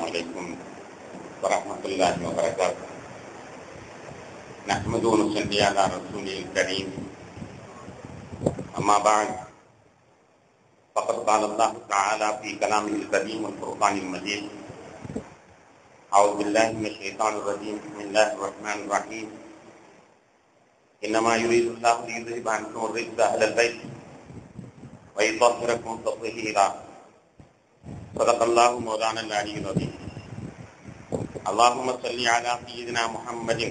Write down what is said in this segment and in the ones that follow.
عليكم ورحمة الله وبركاته. نحمد ونصلي على رسوله الكريم. أما بعد فقد قال الله تعالى في كلامه القديم والفرقان المجيد: أعوذ بالله من الشيطان الرجيم. بسم الله الرحمن الرحيم. إنما يريد الله ليذهب عنكم الرجس أهل البيت ويطهركم تطهيرا. صدق الله مولانا العلي العظيم. اللهم صل على سيدنا محمد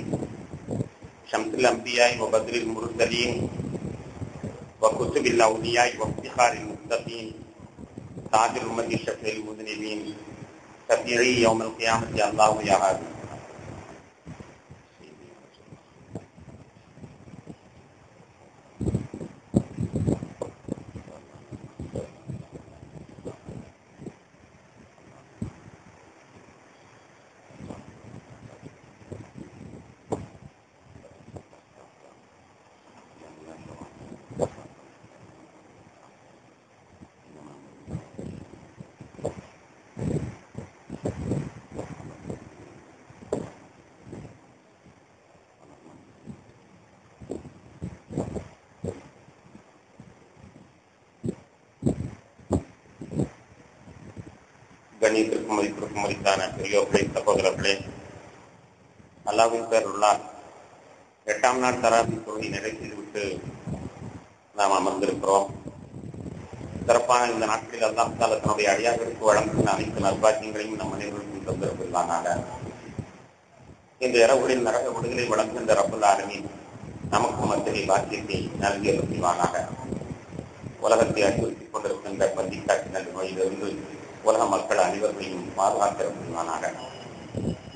شمس الأنبياء وبدر المرسلين وكتب الأولياء وافتخار المتقين تاج الأمة شفيع المذنبين شفيعي يوم القيامة يا الله يا هادي. கணியத்திற்கும் மதிப்பிற்கும் மதித்தான பெரியோர்களே, சகோதரர்களே, அல்லாஹ்வின் பேருள்ளால் 8ஆம் நாள் தராவி தொழுகை நிறைவு செய்துவிட்டு நாம் அமர்ந்திருக்கிறோம். சிறப்பான இந்த நாட்களில் அல்லாஹ் தஆலா தன்னுடைய அடியார்களுக்கு வழங்குகின்ற அனைத்து நற்பாக்கியங்களையும் நம் அனைவருக்கும் தந்திருப்பானாக. இந்த இரவுகளில் நரக விடுதலை வழங்குகின்ற ரப்பல் ஆலமீன் நமக்கும் அத்தகைய பாக்கியத்தை நல்கி அருள்வானாக. உலகத்தை அச்சுறுத்திக் கொண்டிருக்கின்ற பந்திக்காற்றினர் நோயிலிருந்து உலக மக்கள் அனைவர்களையும் பாதுகாத்திருப்பானாக.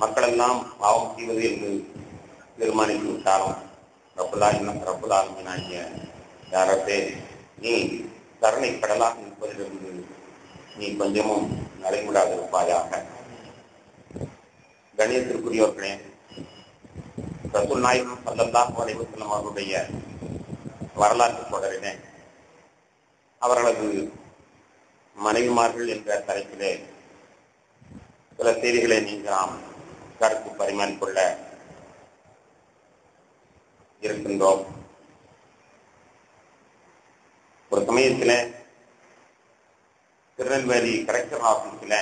மக்கள் எல்லாம் பாவம் செய்வது என்று தீர்மானித்து விட்டாலும் ரப்புல் ஆலமீனாகிய யாரே, நீ கருணை கடலாக இருப்பதிலிருந்து நீ கொஞ்சமும் நடைமுடாதிருப்பாயாக. கணியத்திற்குரியவர்களே, ரசூல் நாயகம் ஸல்லல்லாஹு அலைஹி வஸல்லம் அவர்களுடைய வரலாற்று தொடரிலே அவர்களது மனைவிமார்கள் என்ற தலைப்பிலே சில செய்திகளை நாம் கருத்து பரிமாறிக்கொள்ள இருக்கின்றோம். ஒரு சமயத்தில் திருநெல்வேலி கலெக்டர் ஆபீஸில்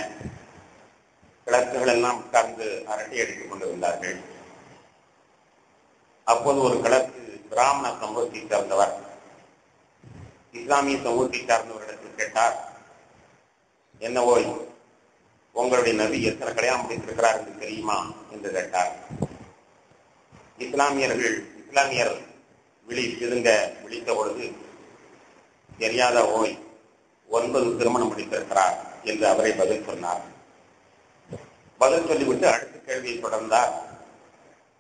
கிளர்க்குகள் எல்லாம் உட்கார்ந்து அரட்டை அடித்துக் கொண்டிருந்தார்கள். அப்போது ஒரு கிளர்க்கு பிராமண சமூகத்தை சார்ந்தவர் இஸ்லாமிய சமூகத்தை சார்ந்தவரிடத்தில் கேட்டார், என்ன ஓய், உங்களுடைய நபி எத்தனை கல்யாணம் முடித்திருக்கிறார் என்று தெரியுமா என்று கேட்டார். இஸ்லாமியர் விழித்த பொழுது, தெரியாத ஓய், 9 திருமணம் முடித்திருக்கிறார் என்று அவரை பதில் சொன்னார். பதில் சொல்லிவிட்டு அடுத்த கேள்வியை தொடர்ந்தார்.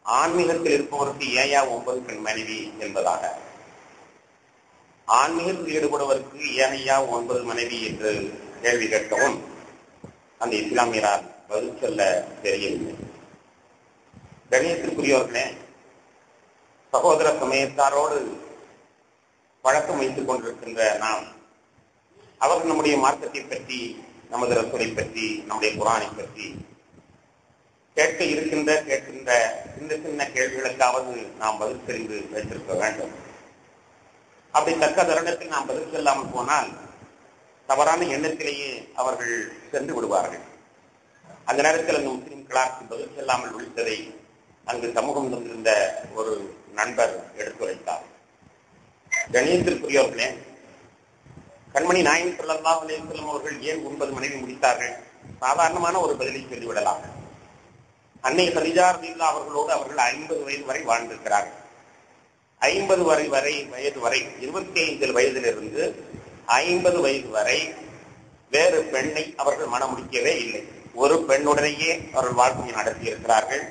ஆன்மீகத்தில் இருப்பவருக்கு ஏயா 9 பெண் மனைவி என்பதாக. ஆன்மீகத்தில் ஈடுபடுவதற்கு ஏனையா 9 மனைவி என்று கேள்வி கேட்கவும் அந்த இஸ்லாமியரால் பதில் சொல்ல தெரியவில்லை. கணியத்திற்குரியவர்களே, சகோதர சமயத்தாரோடு பழக்கம் வைத்துக் கொண்டிருக்கின்ற நாம் அவர்கள் நம்முடைய மார்க்கத்தை பற்றி, நமது ரசூலை பற்றி, நம்முடைய குர்ஆனை பற்றி கேட்கின்ற சின்ன சின்ன கேள்விகளுக்காவது நாம் பதில் தெரிந்து வைத்திருக்க வேண்டும். அப்படி தக்க தருணத்தில் நாம் பதில் சொல்லாமல் போனால் தவறான எண்ணத்திலேயே அவர்கள் சென்று விடுவார்கள். அந்த நேரத்தில் அந்த முஸ்லிம் கிளாஸுக்கு பதில் சொல்லாமல் விழித்ததை அங்கு சமூகம் தந்திருந்த ஒரு நண்பர் எடுத்துரைத்தார். கணியத்திற்குரியவர்களே, கண்மணி நாயகம் ஸல்லல்லாஹு அலைஹி வஸல்லம் அவர்கள் ஏன் 9 மனைவி முடித்தார்கள்? சாதாரணமான ஒரு பதிலை சொல்லிவிடலாம். அன்னை கதீஜா ரலியல்லாஹு அவர்களோடு அவர்கள் 50 வயது வரை வாழ்ந்திருக்கிறார்கள். 50 வயது வரை 25 வயதிலிருந்து 50 வயது வரை வேறு பெண்ணை அவர்கள் மனம் முடிக்கவே இல்லை. ஒரு பெண்ணுடனேயே அவர்கள் வாழ்க்கையை நடத்தியிருக்கிறார்கள்.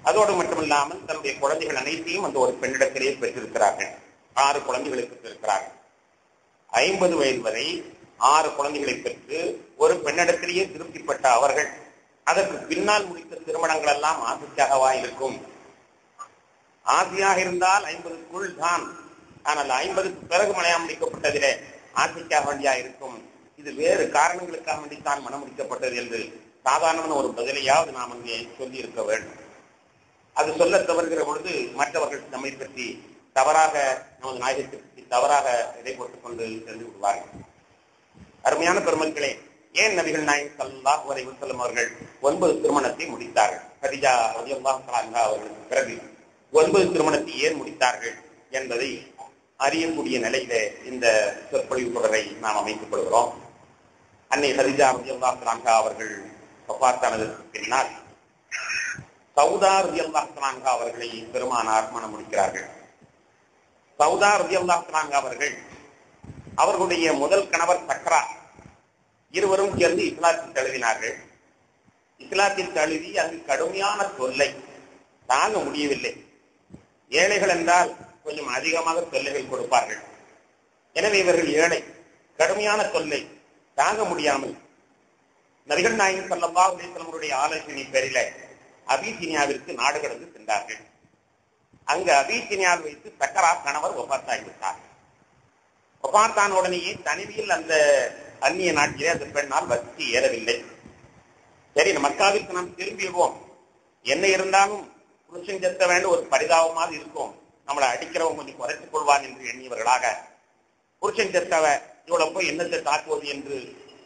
அதோடு மட்டுமில்லாமல் தன்னுடைய குழந்தைகள் அனைத்தையும் அந்த ஒரு பெண்ணிடத்திலேயே பெற்றிருக்கிறார்கள். 6 குழந்தைகளுக்கு பெற்றிருக்கிறார்கள். 50 வயது வரை 6 குழந்தைகளை பெற்று ஒரு பெண்ணிடத்திலேயே திருப்திப்பட்ட அவர்கள் அதற்கு பின்னால் முடித்த திருமணங்கள் எல்லாம் ஆசைக்காகவா இருக்கும்? ஆசையாக இருந்தால் 50க்குள் தான். ஆனால் 50க்கு பிறகு மனையா முடிக்கப்பட்டதிலே ஆசைக்காக வேண்டியா இருக்கும். இது வேறு காரணங்களுக்காக வேண்டித்தான் மனம் முடிக்கப்பட்டது என்று சாதாரண ஒரு பதிலையாவது நாம் அங்கே சொல்லி இருக்க வேண்டும். அது சொல்ல தவறுகிற பொழுது மற்றவர்கள் நம்மை பற்றி தவறாக, நமது நாயகத்தை பற்றி தவறாக இடை போட்டுக் கொண்டு சென்று விடுவார்கள். அருமையான பெருமக்களே, ஏன் நபிகள் நாயகம் ஸல்லல்லாஹு அலைஹி வஸல்லம் அவர்கள் 9 திருமணத்தை முடித்தார்கள்? கதீஜா ரலியல்லாஹு அன்ஹா அவர்களுக்கு பிறகு 9 திருமணத்தை ஏன் முடித்தார்கள் என்பதை அறியக்கூடிய நிலையில இந்த சொற்பொழிவு தொடரை நாம் அமைத்துக் கொள்கிறோம். அன்னை கதீஜா ரலியல்லாஹு அன்ஹா அவர்கள் வஃபாத்தானதற்கு பின்னால் சௌதா ரலியல்லாஹு அன்ஹா அவர்களை பெருமானார் மணம் முடிக்கிறார்கள். சௌதா ரலியல்லாஹு அன்ஹா அவர்கள் அவர்களுடைய முதல் கணவர் சக்ரா இருவரும் சேர்ந்து இஸ்லாத்தில் தழுவினார்கள். இஸ்லாத்தில் தழுவி அங்கு கடுமையான தொல்லை தாங்க முடியவில்லை. ஏழைகள் என்றால் கொஞ்சம் அதிகமாக தொல்லைகள் கொடுப்பார்கள். எனவே இவர்கள் ஏழை, கடுமையான தொல்லை தாங்க முடியாமல் நபிகள் நாயகம் ஸல்லல்லாஹு அலைஹி வஸல்லம் அவருடைய ஆலோசனை பேரில அபிசீனியாவிற்கு நாடு கடந்து சென்றார்கள். அங்கு அபிசீனியாவில் வைத்து சக்கரா கணவர் வஃபாத்தாகிவிட்டார். வஃபாத்தான உடனேயே தனிமையில் அந்த அந்நிய நாட்டிலே அந்த பெண்ணால் வசதி ஏறவில்லை. சரி, மக்காவிற்கு நாம் திரும்பிடுவோம், என்ன இருந்தாலும் புருஷன் செத்த வேண்டும் ஒரு பரிதாபமாக இருக்கும், நம்மளை அடிக்கிறவங்க கொஞ்சம் குறைத்துக் கொள்வான் என்று எண்ணியவர்களாக புருஷன் செத்தவ இவ்வளவு போய் என்னத்தை தாக்குவது என்று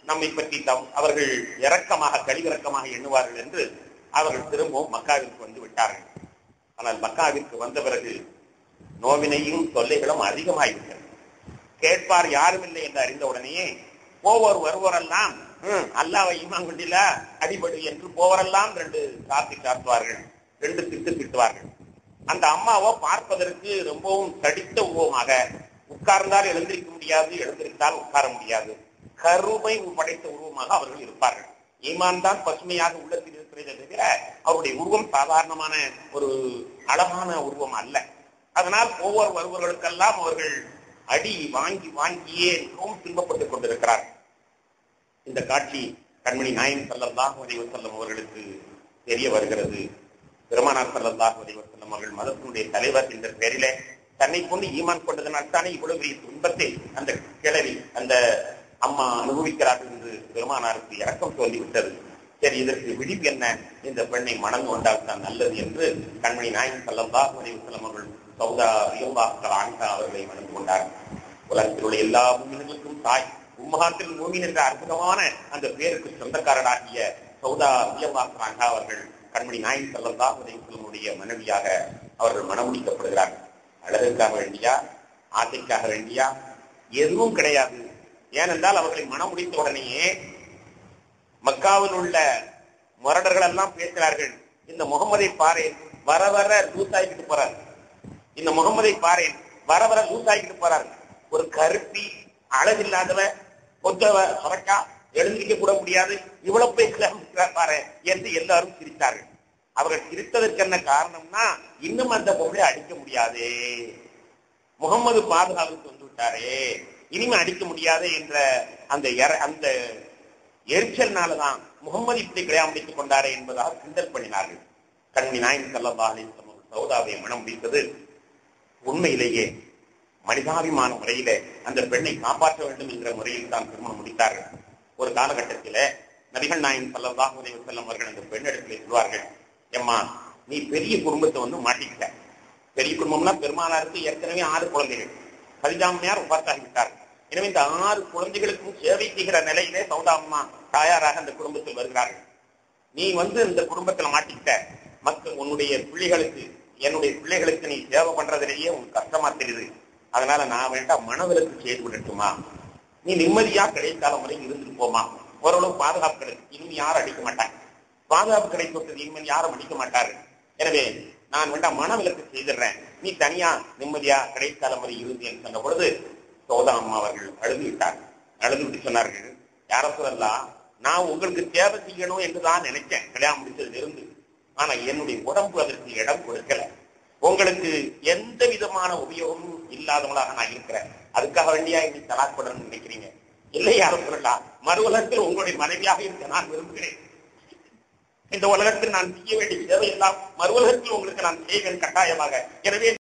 நம்மை பற்றி அவர்கள் இரக்கமாக கழிவிறக்கமாக எண்ணுவார்கள் என்று அவர்கள் திரும்பவும் மக்காவிற்கு வந்து விட்டார்கள். ஆனால் மக்காவிற்கு வந்த பிறகு நோவினையும் தொல்லைகளும் அதிகமாகிவிட்டது. கேட்பார் யாரும் இல்லை என்று அறிந்த உடனேயே வருவோரெல்லாம் அல்லாஹ்வை ஈமான் கொண்டில அடிபடு என்று போவரெல்லாம் 2 சாத்தி சாத்துவார்கள், 2 திட்டு திட்டுவார்கள். அந்த அம்மாவோ பார்ப்பதற்கு ரொம்பவும் தடித்த உருவமாக, உட்கார்ந்தால் எழுந்திருக்க முடியாது, எழுந்திருந்தால் உட்கார முடியாது, கருமை படைத்த உருவமாக அவர்கள் இருப்பார்கள். ஈமான் தான் பசுமையாக உள்ளத்தில் இருக்கிறதே தவிர அவருடைய உருவம் சாதாரணமான ஒரு அழகான உருவம் அல்ல. அதனால் வருவர்களுக்கெல்லாம் அவர்கள் அடி வாங்கியே மிகவும் துன்பப்பட்டுக் கொண்டிருக்கிறார்கள். இந்த காட்சி கண்மணி நாயகம் ஸல்லல்லாஹு அலைஹி வஸல்லம் அவர்களுக்கு தெரிய வருகிறது. பெருமானார் ஸல்லல்லாஹு அலைஹி வஸல்லம் அவர்கள் மதத்தினுடைய தலைவர் என்ற பெயரிலே தன்னை கொண்டு ஈமான் கொண்டதனால் தானே இவ்வளவு பெரிய துன்பத்தை அந்த கிழவி அந்த அம்மா அனுபவிக்கிறார்கள் என்று பெருமானாருக்கு இரக்கம் சொல்லிவிட்டது. சரி, இதற்கு விடிவு என்ன? இந்த பெண்ணை மணந்து கொண்டால் தான் நல்லது என்று கண்மணி நாயகம் ஸல்லல்லாஹு அலைஹி வஸல்லம் அவர்கள் சௌதா ரலியல்லாஹு அன்ஹா அவர்களை மணந்து கொண்டார்கள். உலகத்தில் உள்ள எல்லா மூமின்களுக்கும் தாய், உம்மஹாத்துல் மூமின் என்ற அற்புதமான அந்த பேருக்கு சொந்தக்காரராகிய சௌதா ரலியல்லாஹு அன்ஹா அவர்கள் கண்மணி நாயகம் ஸல்லல்லாஹு அலைஹி வஸல்லம் மனைவியாக அவர்கள் மணமுடிக்கப்படுகிறார்கள். அழகுக்காக வேண்டியா, ஆசைக்காக வேண்டியா? எதுவும் கிடையாது. ஏனென்றால் அவர்களை மணமுடித்த உடனேயே மக்காவில் உள்ள முரடர்கள் எல்லாம் பேசுகிறார்கள், இந்த முகமதை பாரேன் வர வர லூசாய்கிட்டு போறார், இந்த முகமதை பாரேன் வர வர லூசாய்கிட்டு போறார், ஒரு கருப்பி அழகில்லாதவ கொத்தவ சொரக்கா எழுந்திருக்க கூட முடியாது, இவ்வளவு பேசுகிறார் பாரு என்று எல்லாரும் சிரித்தார்கள். அவர்கள் சிரித்ததற்கு என்ன காரணம்னா, இன்னும் அந்த பொருளை அடிக்க முடியாதே, முகமது பாதுகாப்புக்கு வந்து விட்டாரே, இனிமே அடிக்க முடியாது என்ற அந்த எரிச்சல்னாலதான் முகமது இப்படி கல்யாணம் முடித்துக் கொண்டாரே என்பதாக கிண்டல் பண்ணினார்கள். கண்மணி நாயகம் ஸல்லல்லாஹு அலைஹி வஸல்லம் சௌதாவை மனம் முடித்தது உண்மையிலேயே மனிதாபிமான முறையிலே அந்த பெண்ணை காப்பாற்ற வேண்டும் என்ற முறையில் தான் திருமணம் முடித்தார்கள். ஒரு காலகட்டத்தில நபிகள் நாயகம் ஸல்லல்லாஹு அலைஹி வஸல்லம் அவர்கள் அந்த பெண்ணிடத்திலே சொல்வார்கள், எம்மா நீ பெரிய குடும்பத்தை வந்து மாட்டிக்கிட்ட. பெரிய குடும்பம்னா பெருமானாருக்கு ஏற்கனவே 6 குழந்தைகள், கலிஜாமியார் வஃபாத்தாகிவிட்டார்கள். எனவே இந்த 6 குழந்தைகளுக்கும் சேவை செய்கிற நிலையிலே சௌதா அம்மா தாயாராக அந்த குடும்பத்தில் வருகிறார்கள். நீ வந்து இந்த குடும்பத்தில் மாட்டிக்கிட்ட, மக்கள் உன்னுடைய பிள்ளைகளுக்கு என்னுடைய பிள்ளைகளுக்கு நீ சேவை பண்றதுலேயே உனக்கு கஷ்டமா தெரியுது, அதனால நான் வேண்டாம் மனவிலக்கு செய்து விடட்டுமா, நீ நிம்மதியா கிடைக்கால முறை இருந்துட்டு போமா, ஓரளவு பாதுகாப்பு கிடைக்கும், இனிமே யாரும் அடிக்க மாட்டாங்க, பாதுகாப்பு கிடைப்பது இனிமேல் யாரும் அடிக்க மாட்டார்கள், எனவே நான் வேண்டாம் மனவிலக்கு செய்திடுறேன், நீ தனியா நிம்மதியா கிடைக்கால முறை இருந்து என்று சொன்ன பொழுது சௌதா அம்மா அவர்கள் அழுது விட்டார்கள். அழுது விட்டு சொன்னார்கள், யார சொல்லலாம், நான் உங்களுக்கு தேவை செய்யணும் என்றுதான் நினைச்சேன் கல்யாணம் முடிச்சதுல இருந்து, ஆனா என்னுடைய உடம்பு அதற்கு இடம் கொடுக்கல, உங்களுக்கு எந்த விதமான உபயோகமும் இல்லாதவங்களாக நான் இருக்கிறேன், அதுக்காக வேண்டியா என்னை தலாக் பண்ணணும்னு நினைக்கிறீங்க? இல்லை யார சொல்லலாம், மறு உலகத்தில் உங்களுடைய மனைவியாக இருக்க நான் விரும்புகிறேன், இந்த உலகத்தில் நான் செய்ய வேண்டிய தேவையெல்லாம் மறு உலகத்தில் உங்களுக்கு நான் செய்வேன் கட்டாயமாக, எனவே